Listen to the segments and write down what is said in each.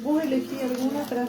Vos elegí alguna para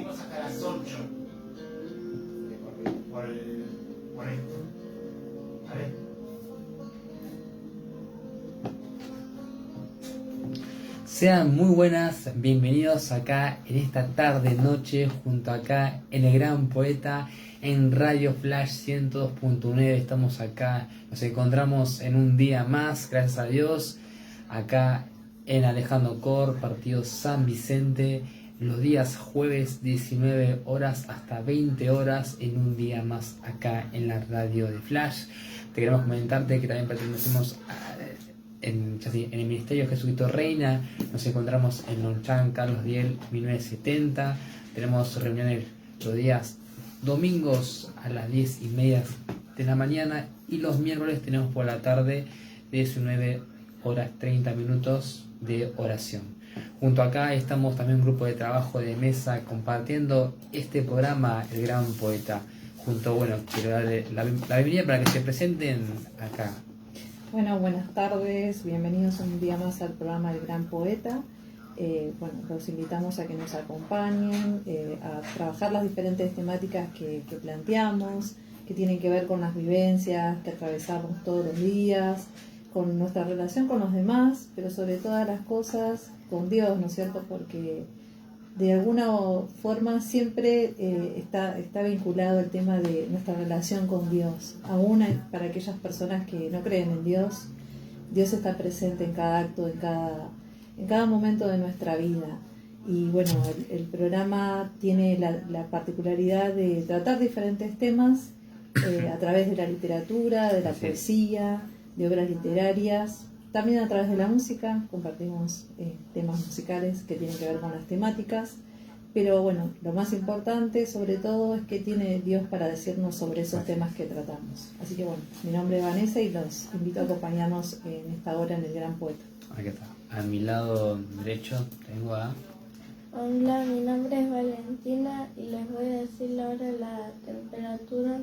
venimos hasta las 8. Por esto. ¿Vale? Sean muy buenas, bienvenidos acá en esta tarde noche junto acá en el Gran Poeta en Radio Flash 102.9. Estamos acá, nos encontramos en un día más, gracias a Dios, acá en Alejandro Cor, partido San Vicente, los días jueves 19 horas hasta 20 horas en un día más acá en la radio de Flash. Te queremos comentarte que también pertenecemos en el Ministerio Jesucristo Reina. Nos encontramos en Lonchan, Carlos Diel, 1970. Tenemos reuniones los días domingos a las 10:30 de la mañana y los miércoles tenemos por la tarde 19 horas 30 minutos de oración. Junto acá estamos también un grupo de trabajo de mesa compartiendo este programa, El Gran Poeta. Quiero darle la bienvenida para que se presenten acá. Bueno, buenas tardes, bienvenidos un día más al programa El Gran Poeta. Los invitamos a que nos acompañen, a trabajar las diferentes temáticas que planteamos, que tienen que ver con las vivencias que atravesamos todos los días, con nuestra relación con los demás, pero sobre todas las cosas con Dios, ¿no es cierto? Porque de alguna forma siempre está vinculado el tema de nuestra relación con Dios. Aún para aquellas personas que no creen en Dios, Dios está presente en cada acto, en cada momento de nuestra vida. Y bueno, el programa tiene la particularidad de tratar diferentes temas a través de la literatura, de la poesía, de obras literarias. También a través de la música compartimos temas musicales que tienen que ver con las temáticas, pero bueno, lo más importante sobre todo es que tiene Dios para decirnos sobre esos temas que tratamos. Así que bueno, mi nombre es Vanessa y los invito a acompañarnos en esta hora en El Gran Poeta. Aquí está. A mi lado derecho tengo a... Hola, mi nombre es Valentina y les voy a decir la hora de la temperatura.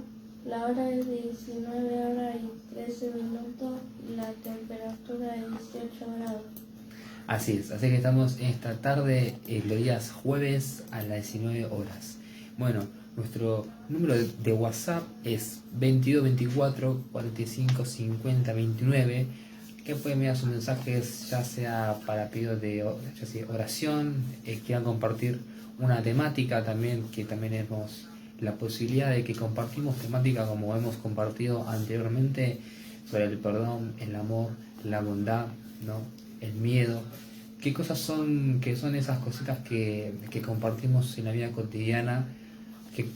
La hora es 19 horas y 13 minutos y la temperatura es 18 grados. Así que estamos en esta tarde, los días jueves a las 19 horas. Bueno, nuestro número de WhatsApp es 2224 45 50 29, que pueden enviar sus mensajes ya sea para pedidos de oración, quieran compartir una temática también, que también hemos la posibilidad de que compartimos temática como hemos compartido anteriormente sobre el perdón, el amor, la bondad, ¿no? El miedo. ¿Qué cosas son esas cositas que compartimos en la vida cotidiana,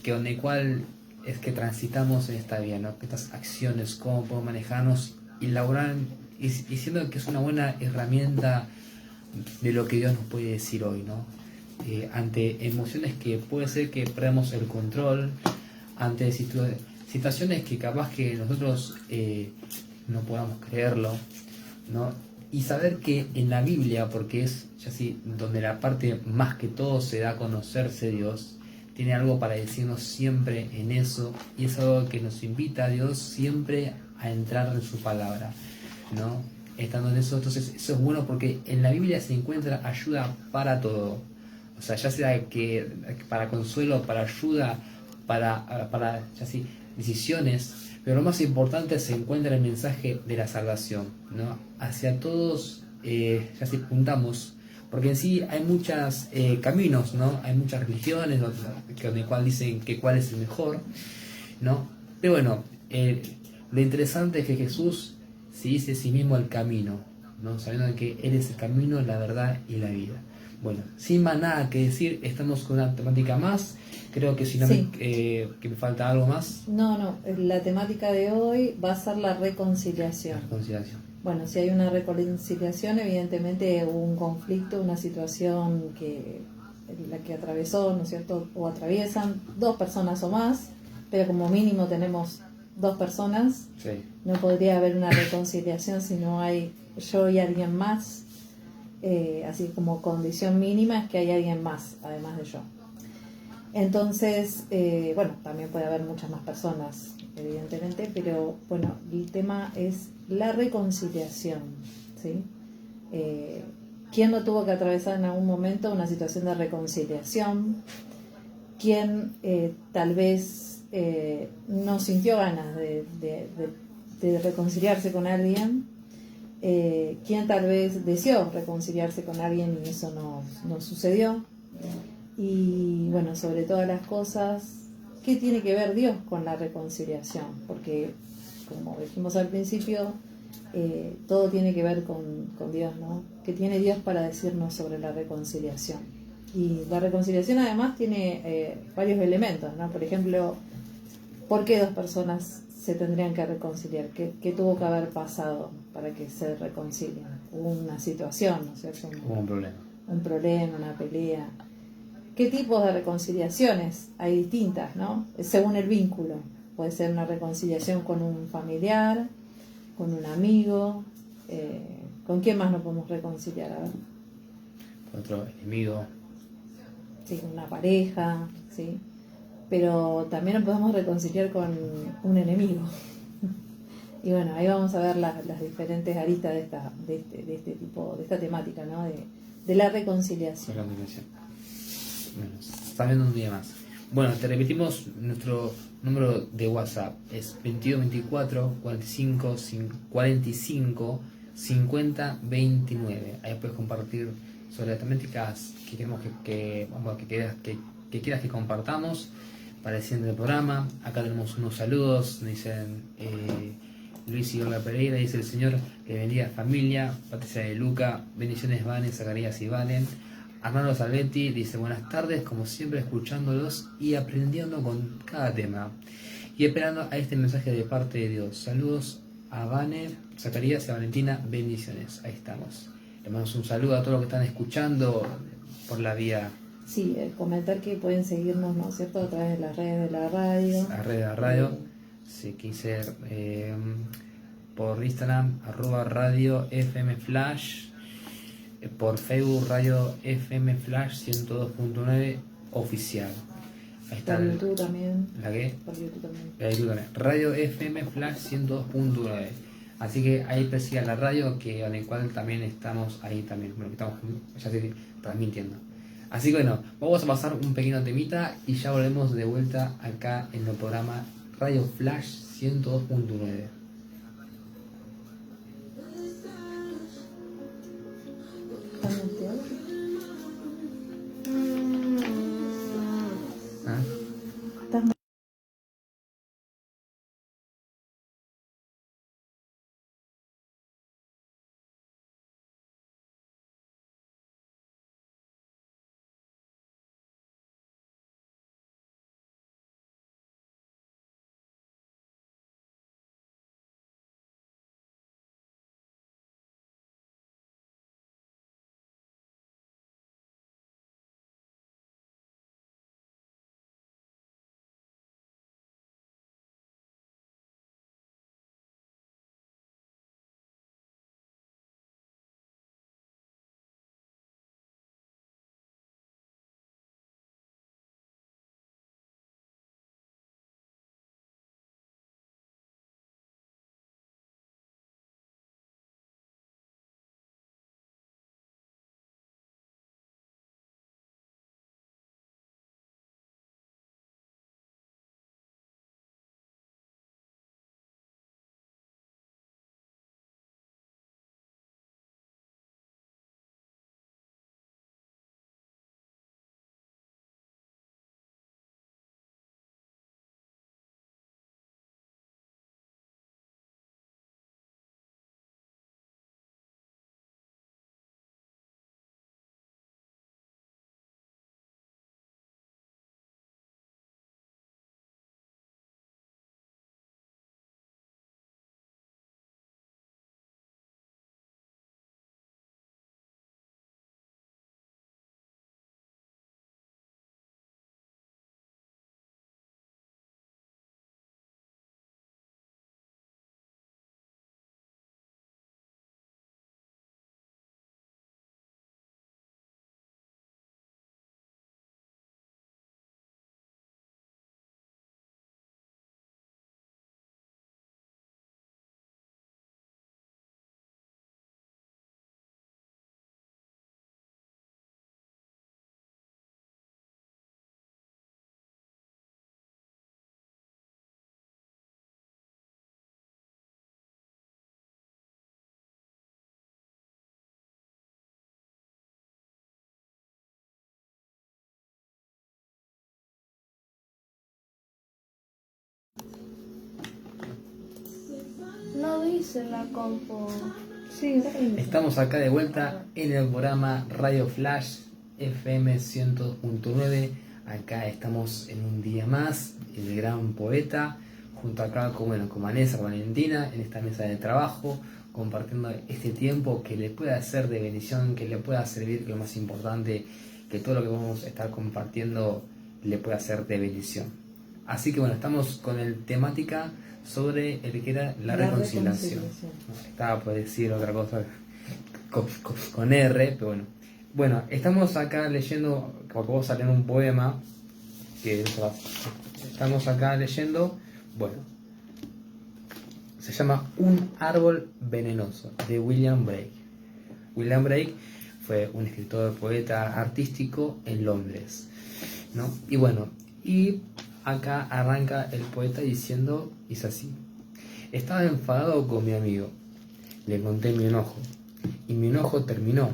donde cual es que transitamos en esta vida, ¿no? Estas acciones, cómo podemos manejarnos y laburar, y siendo que es una buena herramienta de lo que Dios nos puede decir hoy, ¿no? Ante emociones que puede ser que perdamos el control, ante situaciones que capaz que nosotros no podamos creerlo, ¿no? Y saber que en la Biblia, porque es donde la parte más que todo se da a conocerse Dios, tiene algo para decirnos siempre en eso, y es algo que nos invita a Dios siempre a entrar en su palabra, ¿no? Estando en eso, entonces eso es bueno porque en la Biblia se encuentra ayuda para todo. O sea, ya sea que para consuelo, para ayuda, para decisiones, pero lo más importante se encuentra el mensaje de la salvación, ¿no? Hacia todos puntamos, porque en sí hay muchos caminos, ¿no? Hay muchas religiones donde cual dicen que cuál es el mejor, ¿no? Pero bueno, lo interesante es que Jesús se dice a sí mismo el camino, ¿no? Sabiendo que Él es el camino, la verdad y la vida. Bueno, sin más nada que decir, estamos con una temática más. Creo que si no Sí. que me falta algo más. No, la temática de hoy va a ser la reconciliación. La reconciliación. Bueno, si hay una reconciliación, evidentemente hubo un conflicto, una situación la que atravesó, ¿no es cierto?, o atraviesan dos personas o más, pero como mínimo tenemos dos personas. Sí. No podría haber una reconciliación si no hay yo y alguien más. Así como condición mínima es que hay alguien más, además de yo. Entonces, también puede haber muchas más personas, evidentemente, pero bueno, el tema es la reconciliación, ¿sí? ¿Quién no tuvo que atravesar en algún momento una situación de reconciliación? quién tal vez no sintió ganas de reconciliarse con alguien, quién tal vez deseó reconciliarse con alguien y eso no sucedió. Y bueno, sobre todas las cosas, ¿qué tiene que ver Dios con la reconciliación? Porque, como dijimos al principio, todo tiene que ver con Dios, ¿no? ¿Qué tiene Dios para decirnos sobre la reconciliación? Y la reconciliación además tiene varios elementos, ¿no? Por ejemplo, ¿por qué dos personas se tendrían que reconciliar? ¿Qué tuvo que haber pasado para que se reconcilien? Hubo una situación, ¿no es cierto? Hubo un problema. Un problema, una pelea. ¿Qué tipos de reconciliaciones? Hay distintas, ¿no? Según el vínculo. Puede ser una reconciliación con un familiar, con un amigo. ¿Con quién más nos podemos reconciliar? A ver. Con otro enemigo. Sí, con una pareja, ¿sí? Pero también nos podemos reconciliar con un enemigo. Y bueno, ahí vamos a ver las diferentes aristas de este tipo, de esta temática, ¿no? De la reconciliación. Bueno, está viendo un día más. Bueno, te repetimos nuestro número de WhatsApp. Es 2224 45 50 29. Ahí puedes compartir sobre las temáticas que queremos que quieras que compartamos para el siguiente programa. Acá tenemos unos saludos. Dicen Luis y Olga Pereira. Dice: el Señor que bendiga familia. Patricia de Luca. Bendiciones, Vane, Zacarías y Valen. Arnaldo Salvetti dice: buenas tardes, como siempre escuchándolos y aprendiendo con cada tema y esperando a este mensaje de parte de Dios. Saludos a Vane, Zacarías y a Valentina, bendiciones. Ahí estamos. Le mandamos un saludo a todos los que están escuchando por la vía. Sí, comentar que pueden seguirnos, ¿no es cierto?, a través de las redes de la radio. La red de la radio. Sí, quise por Instagram, @radio FM Flash. Por Facebook, Radio FM Flash 102.9 oficial. Ahí está. Por YouTube también. ¿La qué? Por YouTube también. La YouTube también. Radio FM Flash 102.9. Así que ahí persiga la radio, que al cual también estamos ahí también. Bueno, que estamos ya estoy transmitiendo. Así que bueno, vamos a pasar un pequeño temita y ya volvemos de vuelta acá en el programa Radio Flash 102.9. ¿Ah? hacer la compu. Sí, Estamos acá de vuelta en el programa Radio Flash FM 100.9. Acá estamos en un día más, el gran poeta, junto acá con Vanessa, con Valentina, en esta mesa de trabajo, compartiendo este tiempo que le pueda ser de bendición, que le pueda servir, que es lo más importante, que todo lo que vamos a estar compartiendo le pueda ser de bendición. Así que estamos con el temática sobre el que era la reconciliación. Estaba por decir otra cosa con R, pero bueno, estamos acá leyendo, como vamos a leer un poema que estamos acá leyendo, se llama Un árbol venenoso, de William Blake. William Blake fue un escritor, poeta artístico en Londres, ¿no? Y acá arranca el poeta diciendo, es así: estaba enfadado con mi amigo, le conté mi enojo, y mi enojo terminó.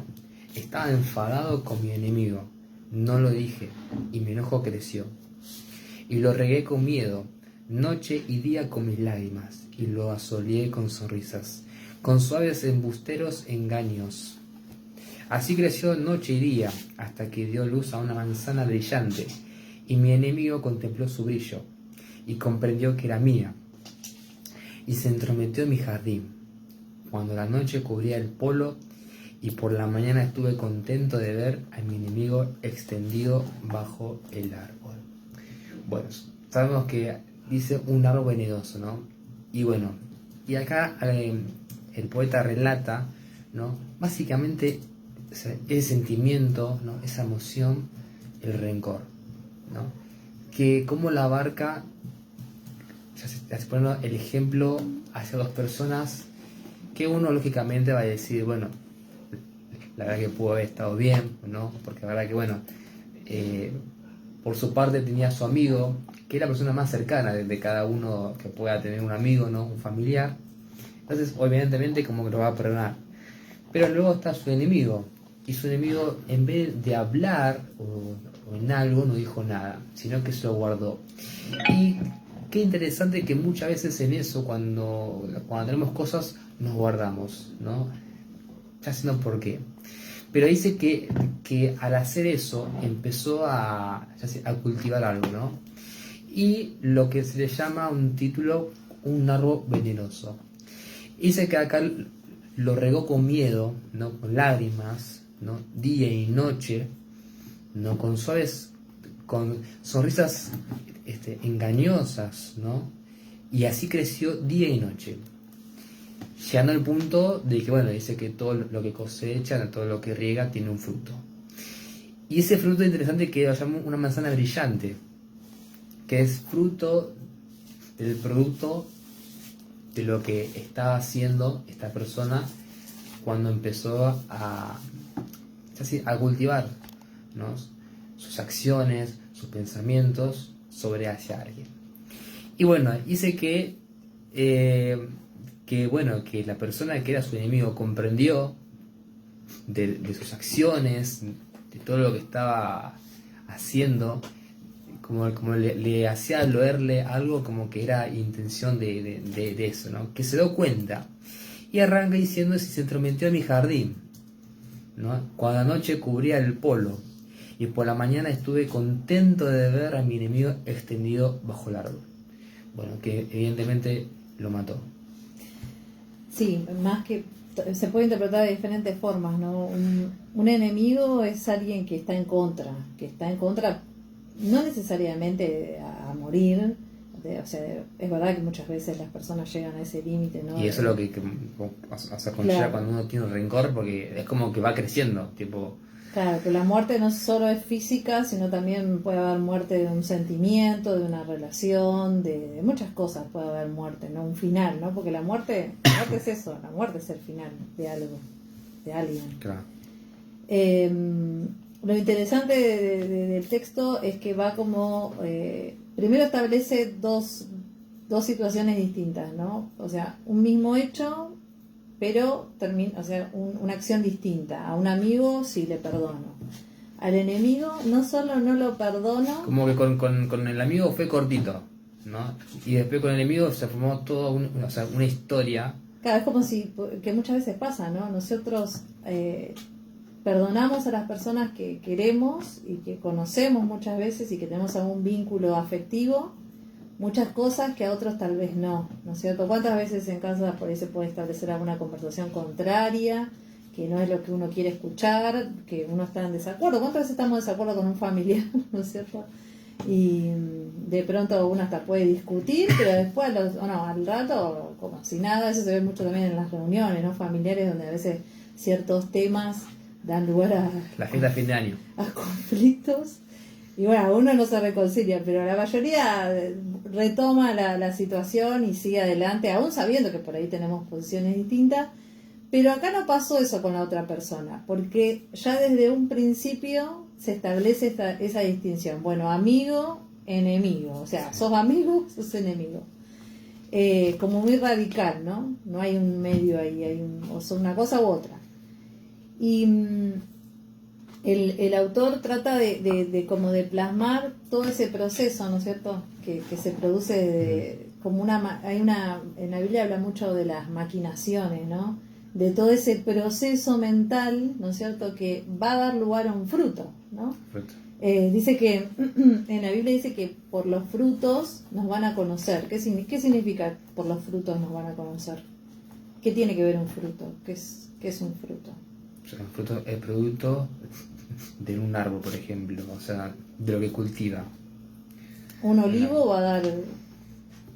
Estaba enfadado con mi enemigo, no lo dije, y mi enojo creció. Y lo regué con miedo, noche y día con mis lágrimas, y lo asoleé con sonrisas, con suaves embusteros engaños. Así creció noche y día, hasta que dio luz a una manzana brillante, y mi enemigo contempló su brillo, y comprendió que era mía, y se entrometió en mi jardín, cuando la noche cubría el polo, y por la mañana estuve contento de ver a mi enemigo extendido bajo el árbol. Sabemos que dice un árbol venenoso, ¿no? Y acá el poeta relata, ¿no?, básicamente ese sentimiento, ¿no?, esa emoción, el rencor, ¿no?, que cómo la abarca, ya se pone el ejemplo hacia dos personas que uno lógicamente va a decir, la verdad que pudo haber estado bien, ¿no? Porque la verdad que por su parte tenía a su amigo, que es la persona más cercana de cada uno que pueda tener un amigo, ¿no?, un familiar. Entonces, evidentemente, como que lo va a perdonar. Pero luego está su enemigo, y su enemigo, en vez de hablar o en algo, no dijo nada, sino que se lo guardó. Y qué interesante que muchas veces en eso, cuando tenemos cosas, nos guardamos, ¿no? Ya sé no por qué. Pero dice que al hacer eso empezó a cultivar algo, ¿no? Y lo que se le llama un título, un árbol venenoso. Dice que acá lo regó con miedo, ¿no?, con lágrimas, ¿no?, día y noche, ¿no?, con sonrisas engañosas, ¿no? Y así creció día y noche, llegando al punto de que, dice que todo lo que cosecha, todo lo que riega, tiene un fruto. Y ese fruto interesante que lo llama una manzana brillante, que es fruto del producto de lo que estaba haciendo esta persona cuando empezó a cultivar, ¿no?, sus acciones, sus pensamientos sobre hacia alguien. Y dice que la persona que era su enemigo comprendió de sus acciones, de todo lo que estaba haciendo, como le hacía leerle algo como que era intención de eso, ¿no?, que se dio cuenta. Y arranca diciendo: si se entrometió en mi jardín, ¿no?, cuando la noche cubría el polo, y por la mañana estuve contento de ver a mi enemigo extendido bajo el árbol. Que evidentemente lo mató. Sí, más que se puede interpretar de diferentes formas, ¿no? Un enemigo es alguien que está en contra, no necesariamente a morir. Es verdad que muchas veces las personas llegan a ese límite, ¿no? Y eso es lo que conlleva cuando uno tiene un rencor, porque es como que va creciendo, Claro, que la muerte no solo es física, sino también puede haber muerte de un sentimiento, de una relación, de muchas cosas puede haber muerte, ¿no? Un final, ¿no? Porque la muerte es eso, la muerte es el final de algo, de alguien. Claro. Lo interesante del texto es que va como... primero establece dos situaciones distintas, ¿no? O sea, un mismo hecho, pero una acción distinta. A un amigo sí le perdono. Al enemigo no solo no lo perdono... Como que con el amigo fue cortito, ¿no? Y después con el enemigo se formó toda una historia, Claro, es como si, que muchas veces pasa, ¿no? Nosotros perdonamos a las personas que queremos y que conocemos muchas veces y que tenemos algún vínculo afectivo, muchas cosas que a otros tal vez no, ¿no es cierto? ¿Cuántas veces en casa por ahí se puede establecer alguna conversación contraria, que no es lo que uno quiere escuchar, que uno está en desacuerdo? ¿Cuántas veces estamos en desacuerdo con un familiar, ¿no es cierto? Y de pronto uno hasta puede discutir, pero después al rato como si nada. Eso se ve mucho también en las reuniones, ¿no?, familiares, donde a veces ciertos temas dan lugar a La fiesta de fin de año. a conflictos, y bueno, uno no se reconcilia, pero la mayoría retoma la situación y sigue adelante, aún sabiendo que por ahí tenemos posiciones distintas. Pero acá no pasó eso con la otra persona, porque ya desde un principio se establece esa distinción. Bueno, amigo, enemigo. O sea, sos amigo, sos enemigo. Como muy radical, ¿no? No hay un medio ahí, o son una cosa u otra. Y el autor trata de como de plasmar todo ese proceso, ¿no es cierto?, que se produce como en la Biblia habla mucho de las maquinaciones, ¿no?, de todo ese proceso mental, ¿no es cierto?, que va a dar lugar a un fruto, ¿no? Fruto. Dice que en la Biblia dice que por los frutos nos van a conocer. ¿Qué significa por los frutos nos van a conocer? ¿Qué tiene que ver un fruto? ¿Qué es un fruto? O sea, un fruto es producto de un árbol, por ejemplo, o sea, de lo que cultiva. Un olivo va a dar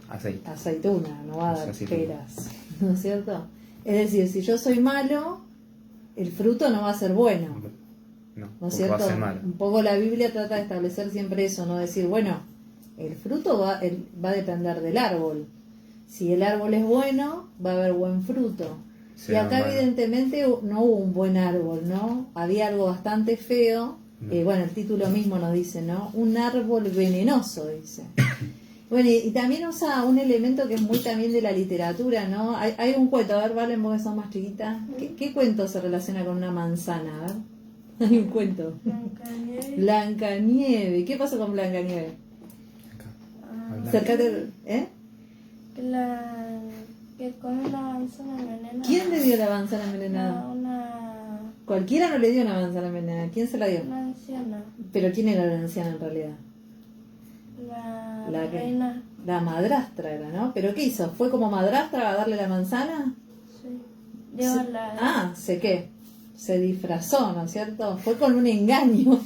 Aceite. aceituna, no va a dar Aceituna. peras, ¿no es cierto? Es decir, si yo soy malo, el fruto no va a ser bueno, No, ¿no es porque cierto? va a ser malo. Un poco la Biblia trata de establecer siempre eso, no decir, bueno, el fruto va a depender del árbol. Si el árbol es bueno, va a haber buen fruto. Sí, Y acá bueno. evidentemente no hubo un buen árbol, ¿no? Había algo bastante feo. No. Bueno, el título mismo nos dice, ¿no? Un árbol venenoso, dice. Bueno, y también usa un elemento que es muy también de la literatura, ¿no? Hay un cuento, a ver, Valen, vos que sos más chiquita. ¿Qué cuento se relaciona con una manzana? A ver. Hay un cuento. Blancanieves. Blancanieves. ¿Qué pasó con Blancanieves? Acá. Acércate, ¿eh? Que come una manzana envenenada. ¿Quién le dio la manzana envenenada? Una Cualquiera no le dio una manzana envenenada. ¿Quién se la dio? anciana. Pero ¿quién era la anciana en realidad? La que- reina. La madrastra era, ¿no? ¿Pero qué hizo? ¿Fue como madrastra a darle la manzana? Sí. Se disfrazó, ¿no es cierto? Fue con un engaño.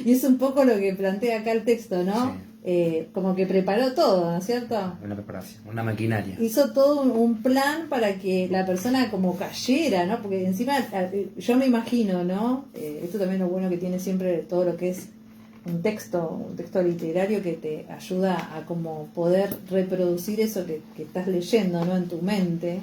Y es un poco lo que plantea acá el texto, ¿no? Como que preparó todo, ¿no es cierto? Una preparación, una maquinaria. Hizo todo un plan para que la persona como cayera, ¿no? Porque encima yo me imagino, ¿no? Esto también es lo bueno que tiene siempre todo lo que es un texto literario, que te ayuda a como poder reproducir eso que estás leyendo, ¿no?, en tu mente.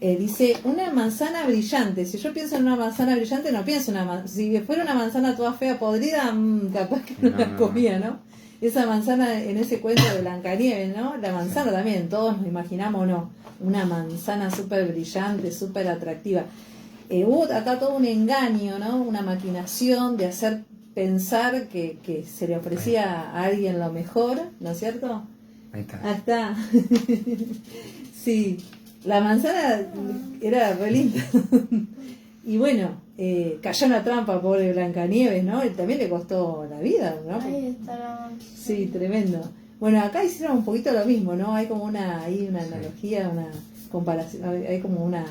Dice, una manzana brillante. Si yo pienso en una manzana brillante, no pienso si fuera una manzana toda fea, podrida, capaz que no la comía, ¿no? Esa manzana en ese cuento de Blancanieves, ¿no? La manzana también, todos nos imaginamos, ¿no? Una manzana súper brillante, súper atractiva. Hubo acá todo un engaño, ¿no? Una maquinación de hacer pensar que se le ofrecía a alguien lo mejor, ¿no es cierto? Ahí está. Ah, está. Sí, la manzana era re linda. Y bueno, cayó en la trampa, pobre Blancanieves, ¿no? Y también le costó la vida, ¿no? Ahí está la manzana. Sí, tremendo. Bueno, acá hicieron un poquito lo mismo, ¿no? Hay como una analogía, una comparación, hay como una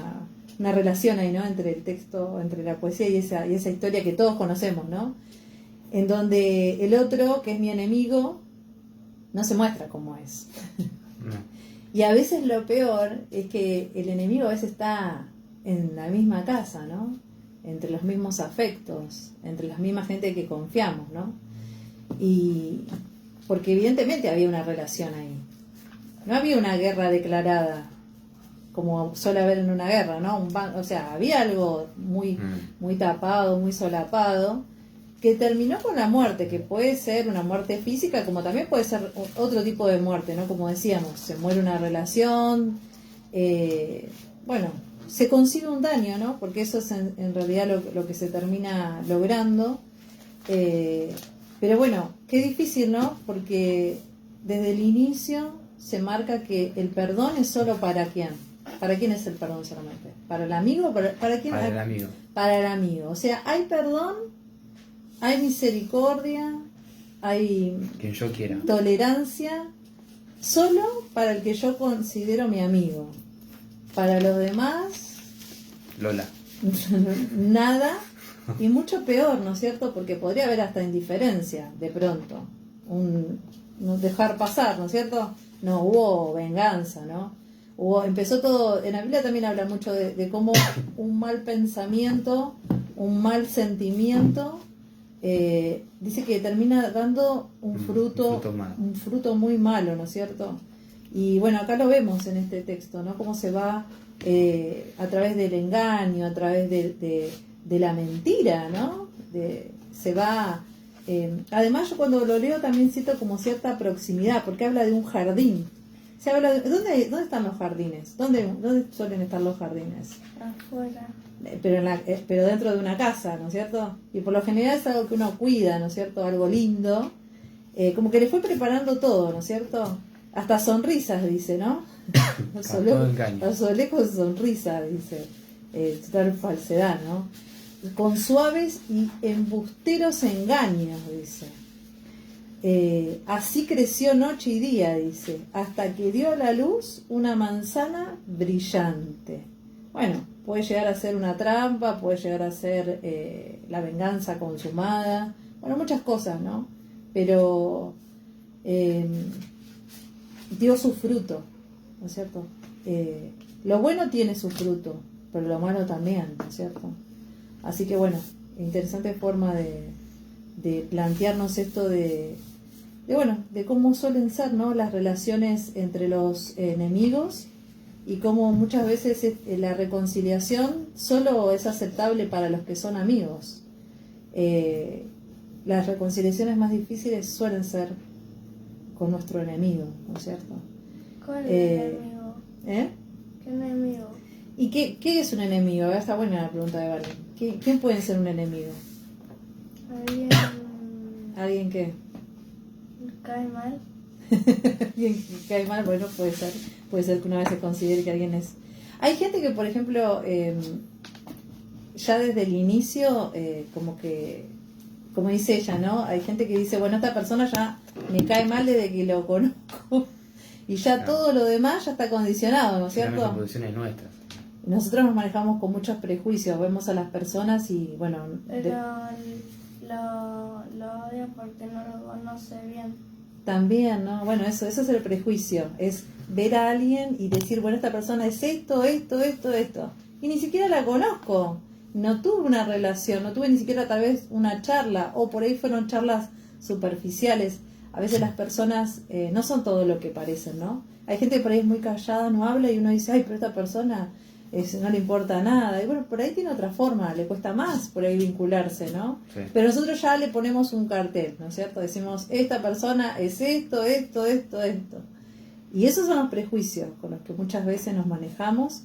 relación ahí, ¿no? Entre el texto, entre la poesía y esa historia que todos conocemos, ¿no? En donde el otro, que es mi enemigo, no se muestra como es. No. Y a veces lo peor es que el enemigo a veces está en la misma casa, ¿no? Entre los mismos afectos, entre las mismas gente que confiamos, ¿no? Y porque evidentemente había una relación ahí. No había una guerra declarada, como suele haber en una guerra, ¿no? O sea, había algo muy tapado, muy solapado, que terminó con la muerte, que puede ser una muerte física, como también puede ser otro tipo de muerte, ¿no? Como decíamos, se muere una relación, bueno, se consigue un daño, ¿no? Porque eso es en realidad lo que se termina logrando. Pero bueno, qué difícil, ¿no? Porque desde el inicio se marca que el perdón es solo para quién. ¿Para quién es el perdón solamente? ¿Para el amigo? ¿Para quién? Para el amigo. Para el amigo. O sea, hay perdón, hay misericordia, hay Quien yo quiera. tolerancia, solo para el que yo considero mi amigo. Para los demás, Lola. nada, y mucho peor, ¿no es cierto? Porque podría haber hasta indiferencia, de pronto. No dejar pasar, ¿no es cierto? No, hubo venganza, ¿no? Empezó todo, en la Biblia también habla mucho de cómo un mal pensamiento, un mal sentimiento, dice que termina dando un fruto muy malo, ¿no es cierto? Y bueno, acá lo vemos en este texto, ¿no? Cómo se va a través del engaño, a través de la mentira, ¿no? Se va... además yo cuando lo leo también siento como cierta proximidad, porque habla de un jardín. Se habla de, ¿dónde están los jardines? ¿Dónde suelen estar los jardines? Afuera. Pero dentro de una casa, ¿no es cierto? Y por lo general es algo que uno cuida, ¿no es cierto? Algo lindo. Como que le fue preparando todo, ¿no es cierto? Hasta sonrisas, dice, ¿no? Azulejos con sonrisa, dice. Total falsedad, ¿no? Con suaves y embusteros engaños, dice. Así creció noche y día, dice, hasta que dio a la luz una manzana brillante. Bueno, puede llegar a ser una trampa, puede llegar a ser la venganza consumada, bueno, muchas cosas, ¿no? Pero dio su fruto, ¿no es cierto? Lo bueno tiene su fruto, pero lo malo también, ¿no es cierto? Así que bueno, interesante forma de plantearnos esto de cómo suelen ser, ¿no? Las relaciones entre los enemigos y cómo muchas veces la reconciliación solo es aceptable para los que son amigos. Las reconciliaciones más difíciles suelen ser con nuestro enemigo, ¿no es cierto? ¿Cuál enemigo? ¿Eh? ¿Qué enemigo? ¿Y qué es un enemigo? A ver, está buena la pregunta de Valen. ¿Quién puede ser un enemigo? ¿Alguien qué? ¿Cae mal? Alguien que cae mal, bueno, puede ser que una vez se considere que alguien es... Hay gente que, por ejemplo, ya desde el inicio, como dice ella, ¿no? Hay gente que dice, bueno, esta persona ya me cae mal desde que lo conozco y ya todo lo demás ya está condicionado, ¿no es cierto? Las posiciones nuestras. Nosotros nos manejamos con muchos prejuicios, vemos a las personas y, bueno... Pero lo odia porque no lo conoce bien. También, ¿no? Bueno, eso es el prejuicio, es ver a alguien y decir, bueno, esta persona es esto. Y ni siquiera la conozco, no tuve una relación, no tuve ni siquiera tal vez una charla, o por ahí fueron charlas superficiales. A veces las personas no son todo lo que parecen, ¿no? Hay gente que por ahí es muy callada, no habla y uno dice, ay, pero esta persona no le importa nada. Y bueno, por ahí tiene otra forma, le cuesta más por ahí vincularse, ¿no? Sí. Pero nosotros ya le ponemos un cartel, ¿no es cierto? Decimos, esta persona es esto. Y esos son los prejuicios con los que muchas veces nos manejamos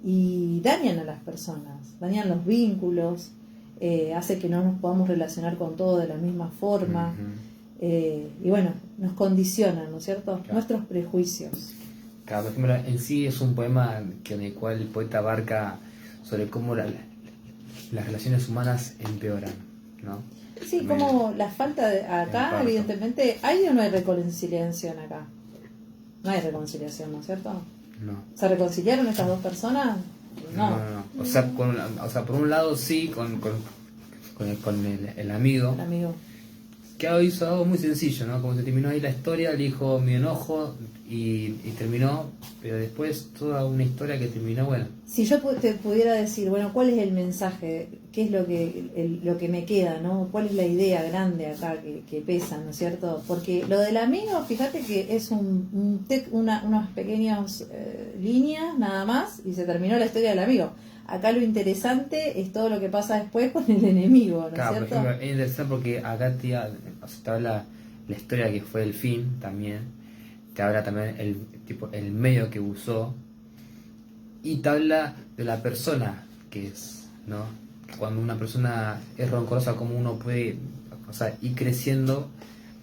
y dañan a las personas, dañan los vínculos, hace que no nos podamos relacionar con todo de la misma forma. Y bueno, nos condicionan, ¿no es cierto? Claro. Nuestros prejuicios. Claro, por ejemplo, en sí es un poema en el cual el poeta abarca sobre cómo las relaciones humanas empeoran, ¿no? Sí, como la falta de acá, evidentemente, ¿hay o no hay reconciliación acá? No hay reconciliación, ¿no es cierto? No. ¿Se reconciliaron estas dos personas? No. O sea, por un lado sí, con el amigo, El amigo. que hizo algo muy sencillo, ¿no? Como se terminó ahí la historia, le dijo mi enojo y terminó, pero después toda una historia que terminó, bueno. Si yo te pudiera decir, bueno, ¿cuál es el mensaje? ¿Qué es lo que me queda, no? ¿Cuál es la idea grande acá que pesa, ¿no es cierto? Porque lo del amigo, fíjate que es unas pequeñas líneas nada más y se terminó la historia del amigo. Acá lo interesante es todo lo que pasa después con el enemigo, ¿no es Claro, cierto? por ejemplo, es interesante porque acá te habla la historia que fue el fin también, te habla también el medio que usó y te habla de la persona que es, ¿no? Cuando una persona es rencorosa, cómo uno puede, ir creciendo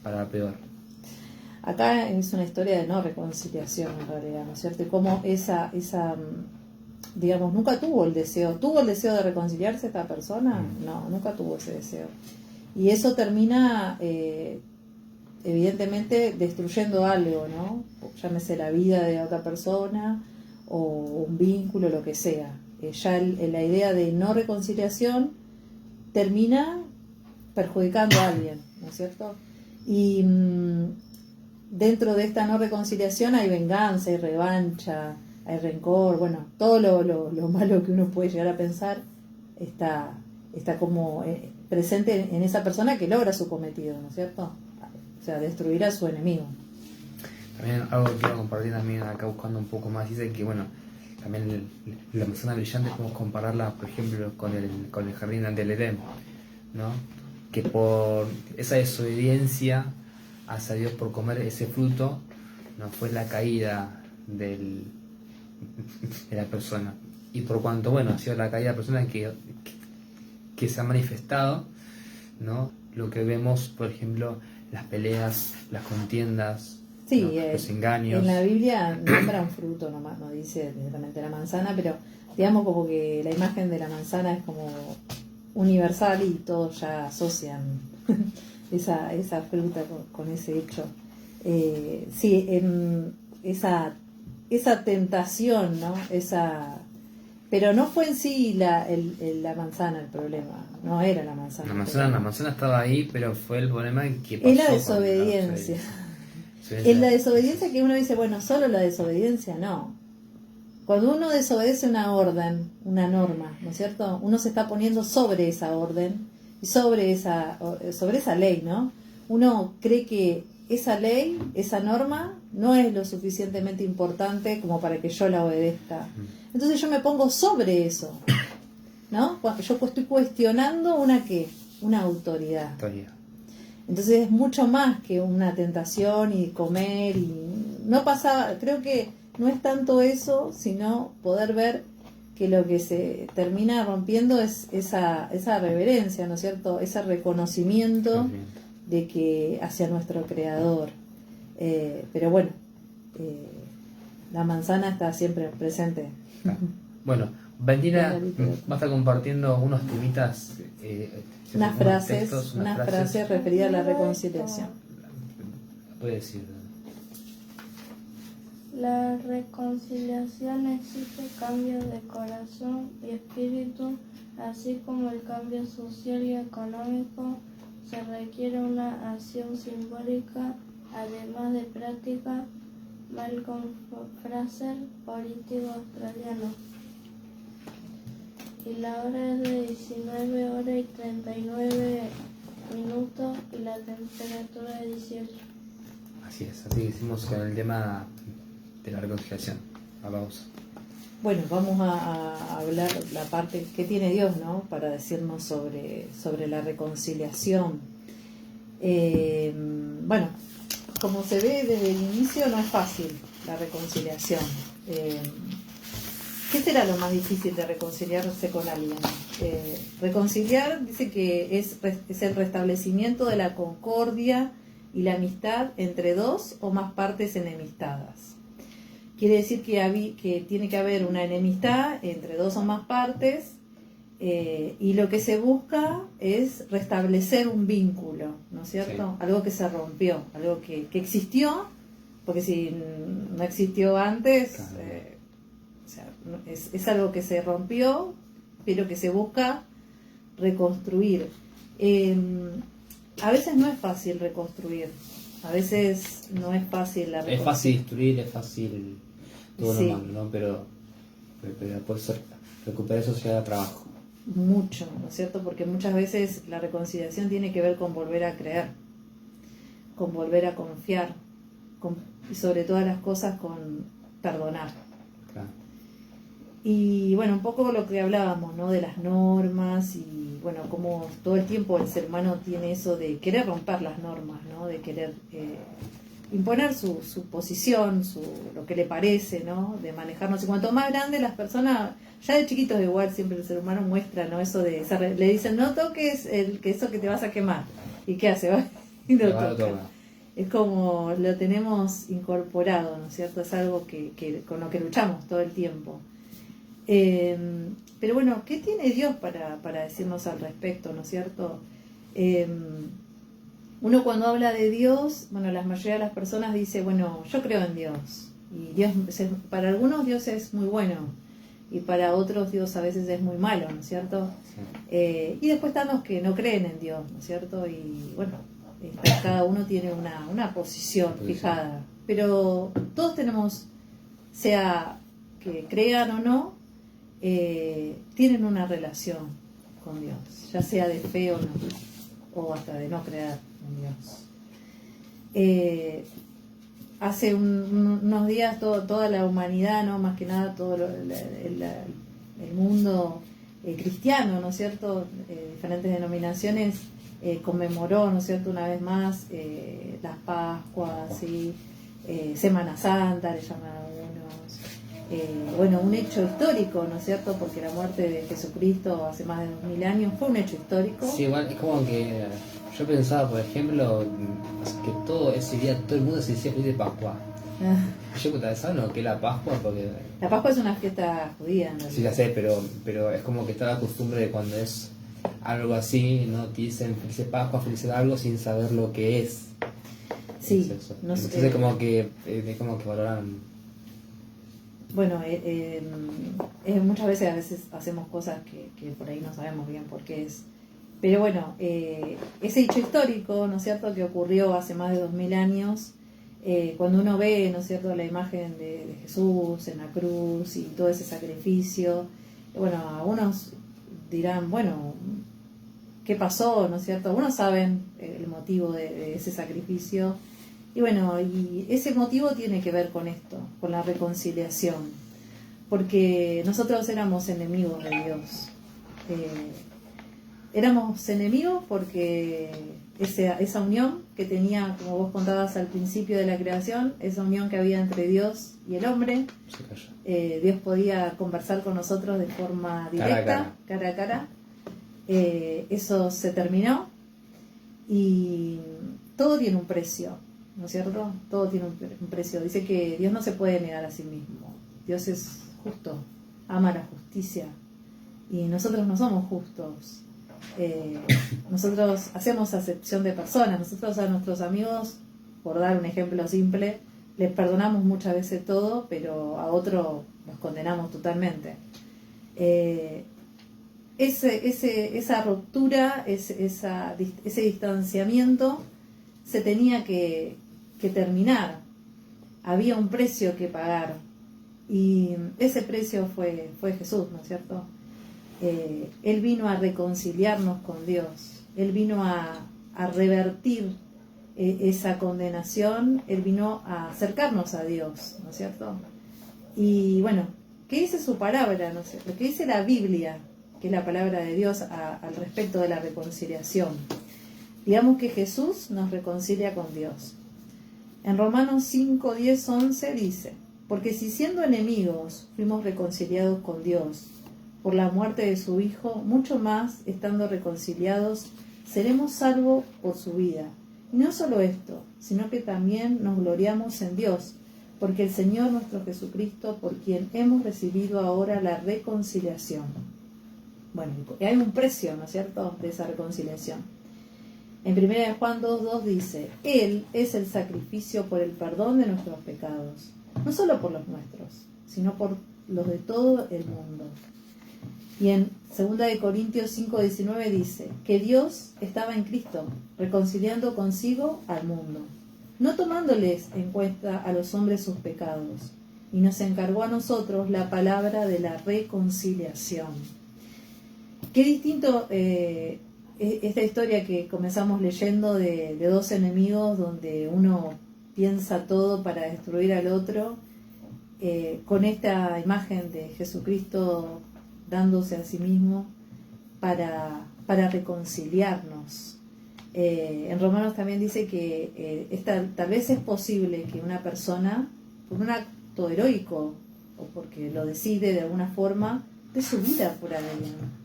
para peor. Acá es una historia de no reconciliación en realidad, ¿no es cierto? Y cómo digamos, nunca tuvo el deseo de reconciliarse esta persona, no, nunca tuvo ese deseo. Y eso termina evidentemente destruyendo algo, ¿no? Llámese la vida de otra persona o un vínculo, lo que sea. Ya la idea de no reconciliación termina perjudicando a alguien, ¿no es cierto? Y dentro de esta no reconciliación hay venganza, hay revancha, hay rencor, bueno, todo lo malo que uno puede llegar a pensar está como presente en esa persona que logra su cometido, ¿no es cierto? O sea, destruir a su enemigo. También algo que quiero compartir también acá buscando un poco más, dice que bueno, también la manzana brillante podemos compararla, por ejemplo, con el jardín del Edén, ¿no? Que por esa desobediencia hacia Dios por comer ese fruto, no fue la caída de la persona. Y por cuanto, bueno, ha sido la caída de la persona que se ha manifestado, ¿no? Lo que vemos, por ejemplo, las peleas, las contiendas, sí, ¿no? Los engaños. En la Biblia nombra un fruto nomás, no dice directamente la manzana, pero digamos como que la imagen de la manzana es como universal y todos ya asocian esa fruta con ese hecho. Sí, en esa tentación, ¿no? Pero no fue en sí la manzana el problema, no era la manzana. La manzana estaba ahí, pero fue el problema que pasó. Es la desobediencia. Es la desobediencia que uno dice, bueno, solo la desobediencia, no. Cuando uno desobedece una orden, una norma, ¿no es cierto? Uno se está poniendo sobre esa orden y sobre esa ley, ¿no? Uno cree que esa ley, esa norma, no es lo suficientemente importante como para que yo la obedezca. Entonces yo me pongo sobre eso, ¿no? Yo estoy cuestionando una autoridad. Entonces es mucho más que una tentación y comer y no pasaba, creo que no es tanto eso, sino poder ver que lo que se termina rompiendo es esa reverencia, ¿no es cierto? Ese reconocimiento de que hacia nuestro creador. Pero bueno, la manzana está siempre presente. Bueno, Valentina va a estar compartiendo unos temitas, unas frases referidas a la reconciliación. Puede decir. La reconciliación exige cambios de corazón y espíritu, así como el cambio social y económico. Se requiere una acción simbólica, además de práctica. Malcolm Fraser, político australiano. Y la hora es de 19 horas y 39 minutos y la temperatura de 18. Así es, así que hicimos con el tema de la reconciliación. Vamos. Bueno, vamos a hablar la parte que tiene Dios, ¿no? Para decirnos sobre la reconciliación. Bueno, como se ve desde el inicio, no es fácil la reconciliación. ¿Qué será lo más difícil de reconciliarse con alguien? Reconciliar dice que es el restablecimiento de la concordia y la amistad entre dos o más partes enemistadas. Quiere decir que tiene que haber una enemistad entre dos o más partes y lo que se busca es restablecer un vínculo, ¿no es cierto? Sí. Algo que se rompió, algo que existió, porque si no existió antes, o sea, es algo que se rompió, pero que se busca reconstruir. A veces no es fácil reconstruir, a veces no es fácil la reconstrucción. Es fácil destruir, es fácil todo lo malo, ¿no? Pero por recuperar eso se da trabajo. Mucho, ¿no es cierto? Porque muchas veces la reconciliación tiene que ver con volver a creer, con volver a confiar, y sobre todas las cosas con perdonar. Claro. Y bueno, un poco lo que hablábamos, ¿no? De las normas y bueno, como todo el tiempo el ser humano tiene eso de querer romper las normas, ¿no? De querer imponer su posición, lo que le parece, ¿no? De manejarnos. Y cuanto más grande las personas, ya de chiquitos igual siempre el ser humano muestra, ¿no? Eso de, le dicen, no toques eso que te vas a quemar. ¿Y qué hace? Va y lo toca. es como lo tenemos incorporado, ¿no es cierto? Es algo con lo que luchamos todo el tiempo. Pero bueno, ¿qué tiene Dios para decirnos al respecto, ¿no es cierto? Uno cuando habla de Dios, bueno, la mayoría de las personas dice, bueno, yo creo en Dios. Y Dios, para algunos Dios es muy bueno y para otros Dios a veces es muy malo, ¿no es cierto? Sí. Y después están los que no creen en Dios, ¿no es cierto? Y bueno, cada uno tiene una posición fijada. Pero todos tenemos, sea que crean o no, tienen una relación con Dios, ya sea de fe o no, o hasta de no creer en Dios. Hace unos días toda la humanidad, ¿no? Más que nada todo el mundo cristiano, ¿no es cierto? Diferentes denominaciones conmemoró, ¿no es cierto? Una vez más las Pascuas, ¿sí? Semana Santa, le llaman algunos. Bueno, un hecho histórico, ¿no es cierto? Porque la muerte de Jesucristo hace más de 2000 años fue un hecho histórico. Sí, igual es como que yo pensaba, por ejemplo, que todo ese día todo el mundo se decía feliz de Pascua. Yo ¿sabes lo que es la Pascua? Porque La Pascua es una fiesta judía, ¿no? sí, la sé, pero es como que está la costumbre de cuando es algo así, ¿no? Te dicen feliz Pascua, feliz de algo sin saber lo que es. Sí, Es eso. no sé. Entonces como que valoran. Bueno, muchas veces hacemos cosas que por ahí no sabemos bien por qué es. Pero bueno, ese hecho histórico, ¿no es cierto?, que ocurrió hace más de 2000 años, cuando uno ve, ¿no es cierto?, la imagen de Jesús en la cruz y todo ese sacrificio, bueno, algunos dirán, bueno, ¿qué pasó?, ¿no es cierto? Algunos saben el motivo de ese sacrificio. Y bueno, y ese motivo tiene que ver con esto, con la reconciliación, porque nosotros éramos enemigos de Dios. Éramos enemigos porque esa unión que tenía, como vos contabas al principio de la creación, esa unión que había entre Dios y el hombre, Se cayó. Dios podía conversar con nosotros de forma directa, cara a cara. Eso se terminó y todo tiene un precio, ¿no es cierto? Todo tiene un precio. Dice que Dios no se puede negar a sí mismo. Dios es justo, ama la justicia y nosotros no somos justos. Nosotros hacemos acepción de personas. Nosotros a nuestros amigos, por dar un ejemplo simple, les perdonamos muchas veces todo, pero a otro los condenamos totalmente. Esa ruptura, ese distanciamiento se tenía que terminar. Había un precio que pagar y ese precio fue Jesús, ¿no es cierto? Él vino a reconciliarnos con Dios, Él vino a revertir esa condenación, Él vino a acercarnos a Dios, ¿no es cierto? Y bueno, ¿qué dice su palabra? No sé, lo que dice la Biblia, que es la palabra de Dios al respecto de la reconciliación. Digamos que Jesús nos reconcilia con Dios. En Romanos 5, 10, 11 dice, porque si siendo enemigos fuimos reconciliados con Dios por la muerte de su Hijo, mucho más, estando reconciliados, seremos salvos por su vida. Y no solo esto, sino que también nos gloriamos en Dios, porque el Señor nuestro Jesucristo, por quien hemos recibido ahora la reconciliación. Bueno, hay un precio, ¿no es cierto?, de esa reconciliación. En 1 Juan 2:2 dice, Él es el sacrificio por el perdón de nuestros pecados, no solo por los nuestros, sino por los de todo el mundo. Y en 2 Corintios 5:19 dice que Dios estaba en Cristo, reconciliando consigo al mundo, no tomándoles en cuenta a los hombres sus pecados, y nos encargó a nosotros la palabra de la reconciliación. Qué distinto esta historia que comenzamos leyendo de dos enemigos donde uno piensa todo para destruir al otro, con esta imagen de Jesucristo dándose a sí mismo para reconciliarnos. En Romanos también dice que tal vez es posible que una persona, por un acto heroico o porque lo decide de alguna forma, dé su vida por alguien.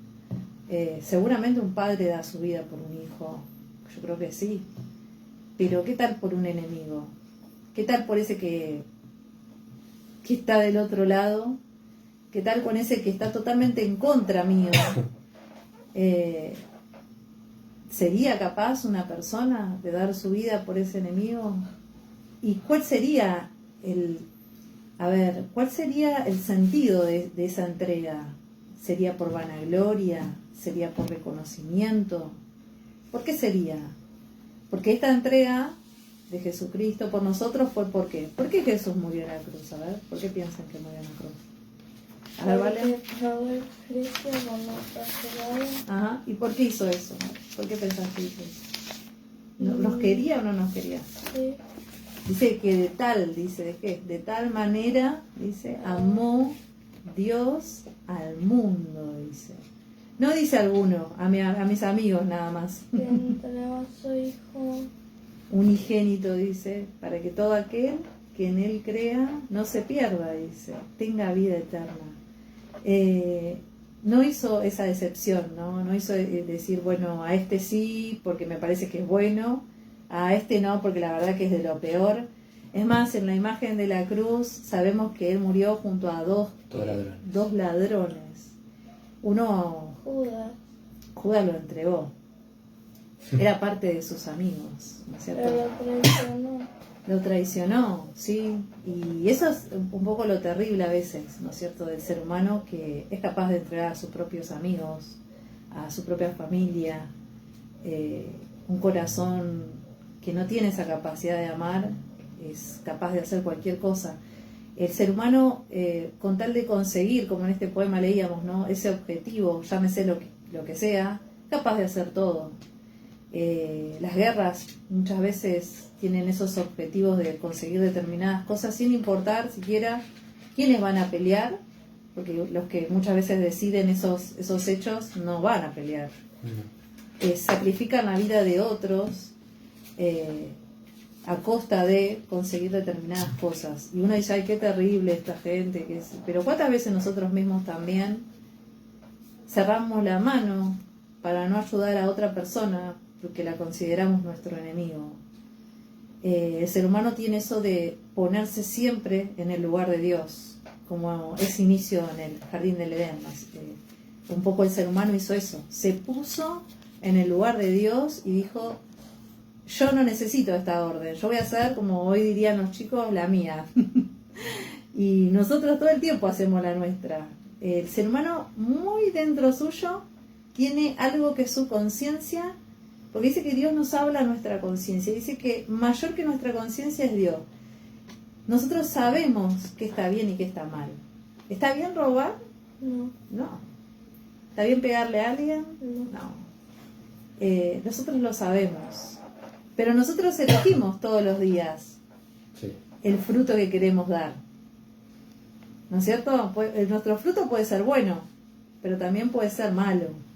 Seguramente un padre da su vida por un hijo, yo creo que sí. Pero ¿qué tal por un enemigo? ¿Qué tal por ese que está del otro lado? ¿Qué tal con ese que está totalmente en contra mío? ¿Sería capaz una persona de dar su vida por ese enemigo? ¿Y cuál sería cuál sería el sentido de esa entrega? ¿Sería por vanagloria? ¿Sería por reconocimiento? ¿Por qué sería? Porque esta entrega de Jesucristo por nosotros fue ¿por qué? ¿Por qué Jesús murió en la cruz? A ver, ¿por qué piensan que murió en la cruz? A ver, ¿vale? Pagó el precio por nuestros pecados. Ajá, ¿y por qué hizo eso? ¿Por qué pensás que hizo eso? ¿Nos quería o no nos quería? Sí. Dice que de tal manera, dice, amó Dios al mundo, dice. No dice alguno, a mis amigos nada más. Que entregó a su Hijo. Unigénito, dice, para que todo aquel que en él crea no se pierda, dice, tenga vida eterna. No hizo esa excepción, no hizo decir, bueno, a este sí porque me parece que es bueno, a este no porque la verdad que es de lo peor. Es más, en la imagen de la cruz sabemos que él murió junto a dos ladrones. Uno, Judas lo entregó, era parte de sus amigos, ¿no es cierto? Pero Lo traicionó, sí, y eso es un poco lo terrible a veces, ¿no es cierto?, del ser humano, que es capaz de entregar a sus propios amigos, a su propia familia, un corazón que no tiene esa capacidad de amar, es capaz de hacer cualquier cosa. El ser humano, con tal de conseguir, como en este poema leíamos, ¿no?, ese objetivo, llámese lo que sea, capaz de hacer todo. Las guerras muchas veces tienen esos objetivos de conseguir determinadas cosas sin importar siquiera quiénes van a pelear, porque los que muchas veces deciden esos hechos no van a pelear. Sacrifican la vida de otros a costa de conseguir determinadas cosas. Y uno dice, ay, qué terrible esta gente. Pero ¿cuántas veces nosotros mismos también cerramos la mano para no ayudar a otra persona porque la consideramos nuestro enemigo? El ser humano tiene eso de ponerse siempre en el lugar de Dios, como ese inicio en el jardín del Edén. Un poco el ser humano hizo eso, se puso en el lugar de Dios y dijo, yo no necesito esta orden, yo voy a hacer, como hoy dirían los chicos, la mía. Y nosotros todo el tiempo hacemos la nuestra. El ser humano muy dentro suyo tiene algo que es su conciencia, porque dice que Dios nos habla a nuestra conciencia, dice que mayor que nuestra conciencia es Dios. Nosotros sabemos qué está bien y qué está mal. ¿Está bien robar? No. ¿Está bien pegarle a alguien? No. Nosotros lo sabemos, pero nosotros elegimos todos los días el fruto que queremos dar, ¿no es cierto? Nuestro fruto puede ser bueno, pero también puede ser malo.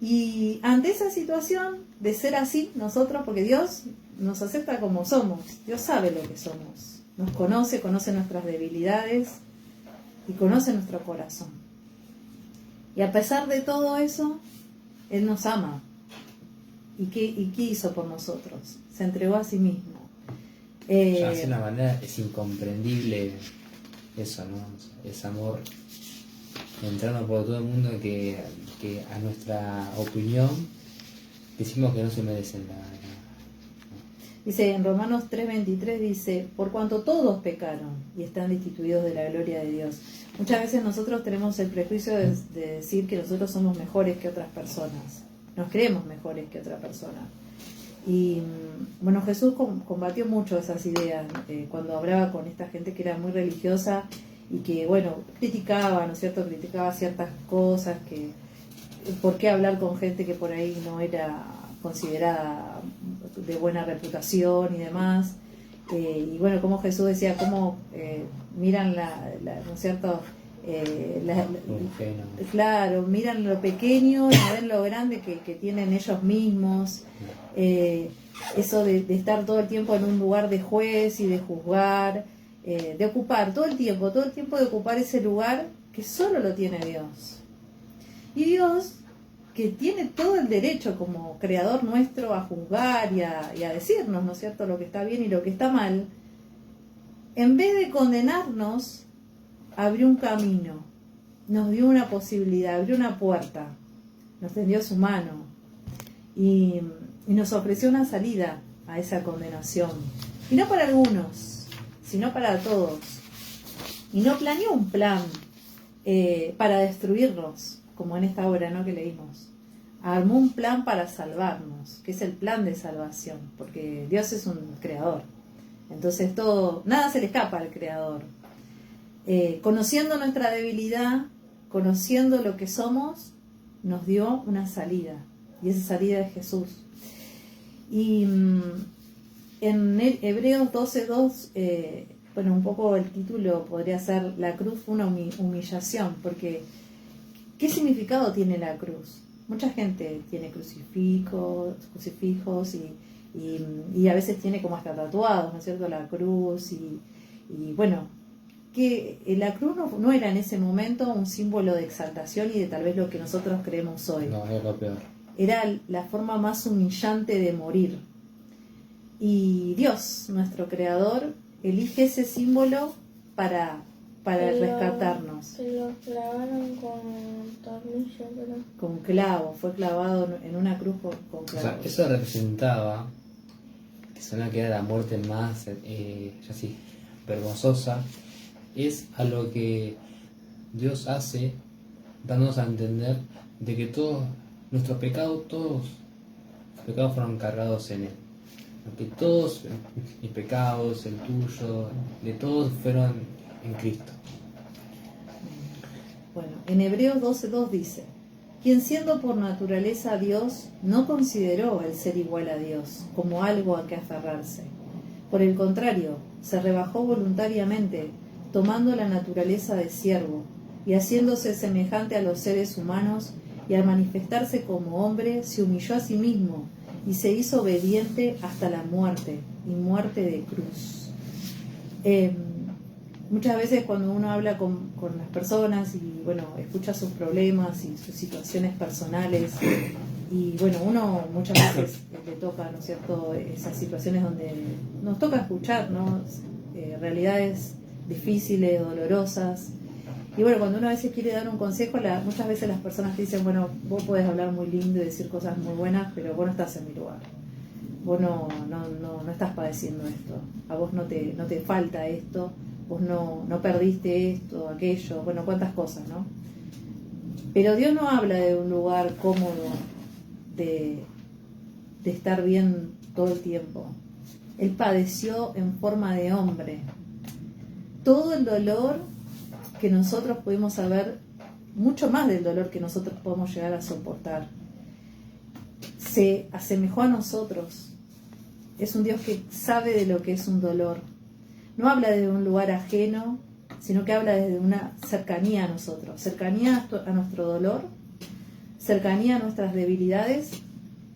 Y ante esa situación de ser así nosotros, porque Dios nos acepta como somos, Dios sabe lo que somos, nos conoce nuestras debilidades y conoce nuestro corazón. Y a pesar de todo eso, Él nos ama. ¿Y qué hizo por nosotros? Se entregó a sí mismo. De alguna manera es incomprendible eso, ¿no? Es amor entrando por todo el mundo que a nuestra opinión decimos que no se merecen la... Dice en Romanos 3:23, dice, por cuanto todos pecaron y están destituidos de la gloria de Dios. Muchas veces nosotros tenemos el prejuicio de decir que nosotros somos mejores que otras personas. Nos creemos mejores que otra persona. Y bueno, Jesús combatió mucho esas ideas cuando hablaba con esta gente que era muy religiosa y que, bueno, criticaba, ¿no es cierto? Criticaba ciertas cosas, que por qué hablar con gente que por ahí no era considerada de buena reputación y demás. Y bueno, como Jesús decía, cómo miran ¿no es cierto? Claro, miran lo pequeño y no ven lo grande que tienen ellos mismos. Eso de estar todo el tiempo en un lugar de juez y de juzgar, de ocupar todo el tiempo de ocupar ese lugar que solo lo tiene Dios. Y Dios que tiene todo el derecho como creador nuestro a juzgar y a decirnos, ¿no es cierto?, lo que está bien y lo que está mal, en vez de condenarnos, abrió un camino, nos dio una posibilidad, abrió una puerta, nos tendió su mano y nos ofreció una salida a esa condenación. Y no para algunos, sino para todos. Y no planeó un plan para destruirnos, como en esta obra, ¿no?, que leímos. Armó un plan para salvarnos, que es el plan de salvación, porque Dios es un creador. Entonces nada se le escapa al creador. Conociendo nuestra debilidad, conociendo lo que somos, nos dio una salida. Y esa salida es Jesús. Y en Hebreos 12:2, bueno, un poco el título podría ser: la cruz fue una humillación, porque ¿qué significado tiene la cruz? Mucha gente tiene crucifijos y a veces tiene como hasta tatuados, ¿no es cierto?, la cruz y bueno, que la cruz no era en ese momento un símbolo de exaltación y de tal vez lo que nosotros creemos hoy. No, es lo peor. Era la forma más humillante de morir. Y Dios, nuestro creador, elige ese símbolo para rescatarnos. Que lo clavaron con tornillo, pero... Con clavo, fue clavado en una cruz con O sea, clavos. eso representaba que suena que era la muerte más, ya sí, vergonzosa. Es a lo que Dios hace, dándonos a entender de que todos los pecados fueron cargados en Él. Que todos mis pecados, el tuyo, de todos fueron en Cristo. Bueno, en Hebreos 12:2 dice: quien siendo por naturaleza Dios, no consideró el ser igual a Dios como algo a que aferrarse. Por el contrario, se rebajó voluntariamente, tomando la naturaleza de siervo, y haciéndose semejante a los seres humanos, y al manifestarse como hombre, se humilló a sí mismo, y se hizo obediente hasta la muerte, y muerte de cruz. Muchas veces cuando uno habla con las personas y bueno, escucha sus problemas y sus situaciones personales, y bueno, uno muchas veces le toca, ¿no es cierto?, esas situaciones donde nos toca escuchar, ¿no?, realidades difíciles, dolorosas. Y bueno, cuando uno a veces quiere dar un consejo, muchas veces las personas te dicen: bueno, vos podés hablar muy lindo y decir cosas muy buenas, pero vos no estás en mi lugar. Vos no estás padeciendo esto. A vos no te falta esto. Vos no perdiste esto, aquello. Bueno, cuántas cosas, ¿no? Pero Dios no habla de un lugar cómodo, de estar bien todo el tiempo. Él padeció en forma de hombre. Todo el dolor que nosotros pudimos saber, mucho más del dolor que nosotros podemos llegar a soportar, se asemejó a nosotros. Es un Dios que sabe de lo que es un dolor. No habla desde un lugar ajeno, sino que habla desde una cercanía a nosotros, cercanía a nuestro dolor, cercanía a nuestras debilidades,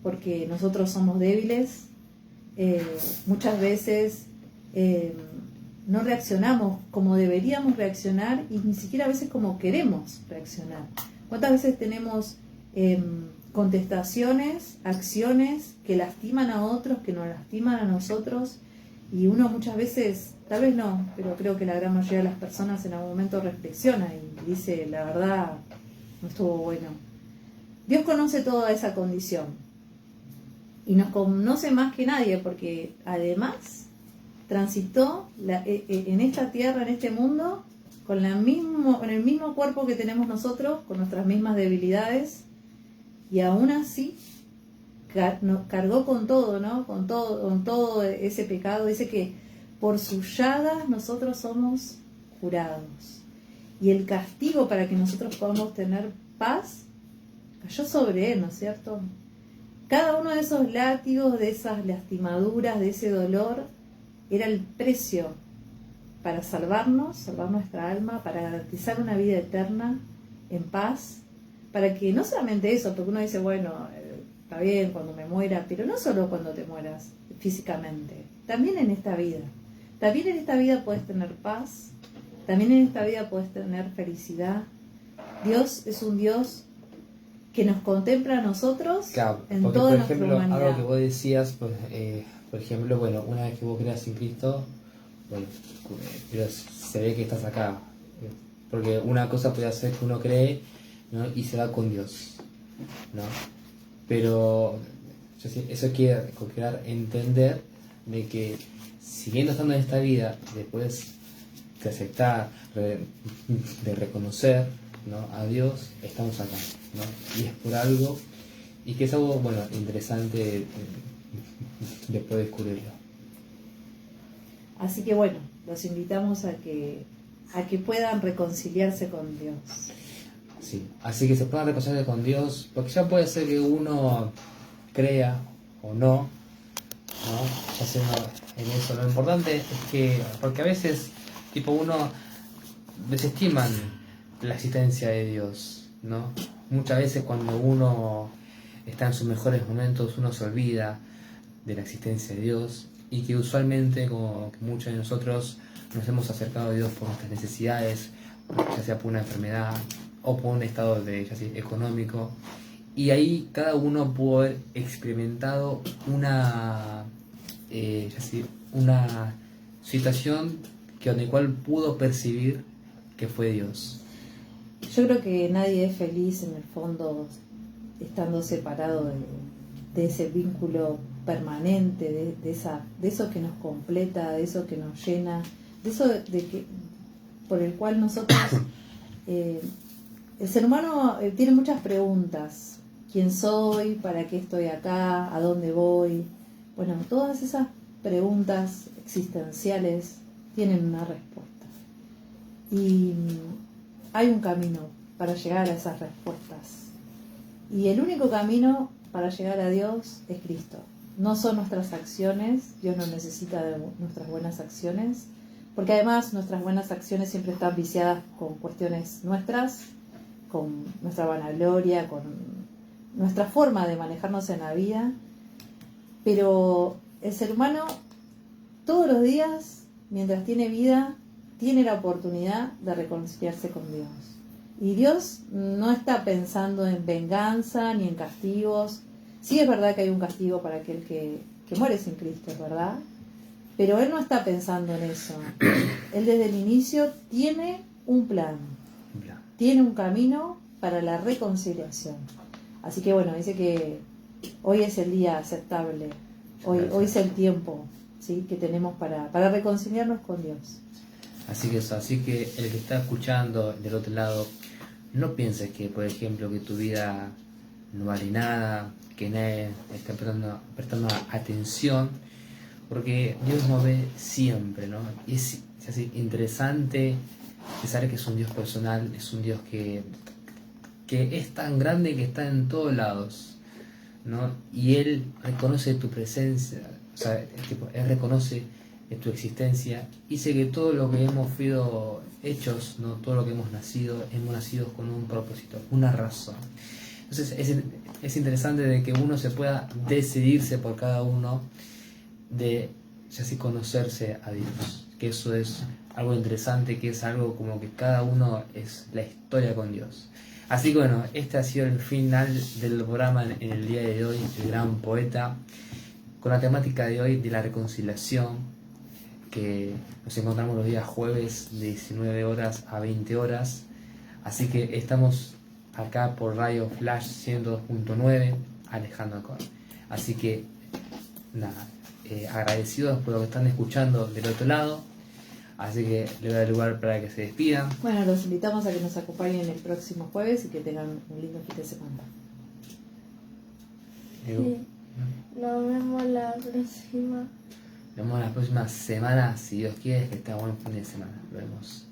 porque nosotros somos débiles. Muchas veces no reaccionamos como deberíamos reaccionar y ni siquiera a veces como queremos reaccionar. ¿Cuántas veces tenemos contestaciones, acciones que lastiman a otros, que nos lastiman a nosotros? Y uno muchas veces, tal vez no, pero creo que la gran mayoría de las personas en algún momento reflexiona y dice: la verdad, no estuvo bueno. Dios conoce toda esa condición y nos conoce más que nadie, porque además transitó en esta tierra, en este mundo, con el mismo cuerpo que tenemos nosotros, con nuestras mismas debilidades, y aún así nos cargó con todo, ¿no? Con todo ese pecado. Dice que por sus llagas nosotros somos curados. Y el castigo para que nosotros podamos tener paz cayó sobre él, ¿no es cierto? Cada uno de esos látigos, de esas lastimaduras, de ese dolor, era el precio para salvar nuestra alma, para garantizar una vida eterna en paz, para que no solamente eso, porque uno dice: bueno, está bien cuando me muera, pero no solo cuando te mueras físicamente, también en esta vida. También en esta vida puedes tener paz, también en esta vida puedes tener felicidad. Dios es un Dios que nos contempla a nosotros Claro, en porque toda por nuestra ejemplo, humanidad. algo que vos decías, pues, por ejemplo, bueno, una vez que vos creas en Cristo, bueno, pero se ve que estás acá. Porque una cosa puede hacer que uno cree, ¿no? Y se va con Dios, ¿no? Pero eso quiere dar a entender de que siguiendo estando en esta vida, después de aceptar, de reconocer, ¿no? A Dios, estamos acá, ¿no? Y es por algo, y que es algo, bueno, interesante de poder descubrirlo. Así que bueno, los invitamos a que puedan reconciliarse con Dios. Sí, así que se puedan reconciliar con Dios, porque ya puede ser que uno crea o no, ya sea en eso. Lo importante es que, porque a veces, tipo, uno desestiman la existencia de Dios, ¿no? Muchas veces cuando uno está en sus mejores momentos, uno se olvida de la existencia de Dios, y que usualmente, como que muchos de nosotros nos hemos acercado a Dios por nuestras necesidades, ya sea por una enfermedad o por un estado de, ya sea, económico, y ahí cada uno pudo haber experimentado una situación que donde cual pudo percibir que fue Dios. Yo creo que nadie es feliz en el fondo estando separado de ese vínculo permanente, de eso que nos completa, de eso que nos llena, de eso por el cual nosotros, el ser humano tiene muchas preguntas. ¿Quién soy? ¿Para qué estoy acá? ¿A dónde voy? Bueno, todas esas preguntas existenciales tienen una respuesta. Y hay un camino para llegar a esas respuestas. Y el único camino para llegar a Dios es Cristo. No son nuestras acciones, Dios no necesita de nuestras buenas acciones, porque además nuestras buenas acciones siempre están viciadas con cuestiones nuestras, con nuestra vanagloria, con nuestra forma de manejarnos en la vida. Pero el ser humano todos los días, mientras tiene vida, tiene la oportunidad de reconciliarse con Dios. Y Dios no está pensando en venganza ni en castigos. Sí es verdad que hay un castigo para aquel que muere sin Cristo, es verdad. Pero Él no está pensando en eso. Él desde el inicio tiene un plan. Tiene un camino para la reconciliación. Así que bueno, dice que hoy es el día aceptable. Hoy es el tiempo, ¿sí?, que tenemos para reconciliarnos con Dios. Así que el que está escuchando del otro lado, no pienses que, por ejemplo, que tu vida no vale nada, que nadie está prestando atención, porque Dios nos ve siempre, ¿no? Y es así interesante saber que es un Dios personal, es un Dios que es tan grande que está en todos lados, ¿no? Y Él reconoce tu presencia, o sea, Él reconoce tu existencia, y sé que todo lo que hemos sido hechos, ¿no? Todo lo que hemos nacido con un propósito, una razón. Entonces es interesante de que uno se pueda decidirse por cada uno de ya así conocerse a Dios, que eso es algo interesante, que es algo como que cada uno es la historia con Dios. Así que bueno, este ha sido el final del programa en el día de hoy, el gran poeta, con la temática de hoy de la reconciliación, que nos encontramos los días jueves de 19 horas a 20 horas. Así que estamos acá por Radio Flash 102.9, Alejandro Alcón. Así que nada, agradecidos por lo que están escuchando del otro lado. Así que le voy a dar lugar para que se despidan. Bueno, los invitamos a que nos acompañen el próximo jueves y que tengan un lindo fin de semana. Sí. Nos vemos la próxima. Nos vemos la próxima semana, si Dios quiere, que tenga buen fin de semana. Lo vemos.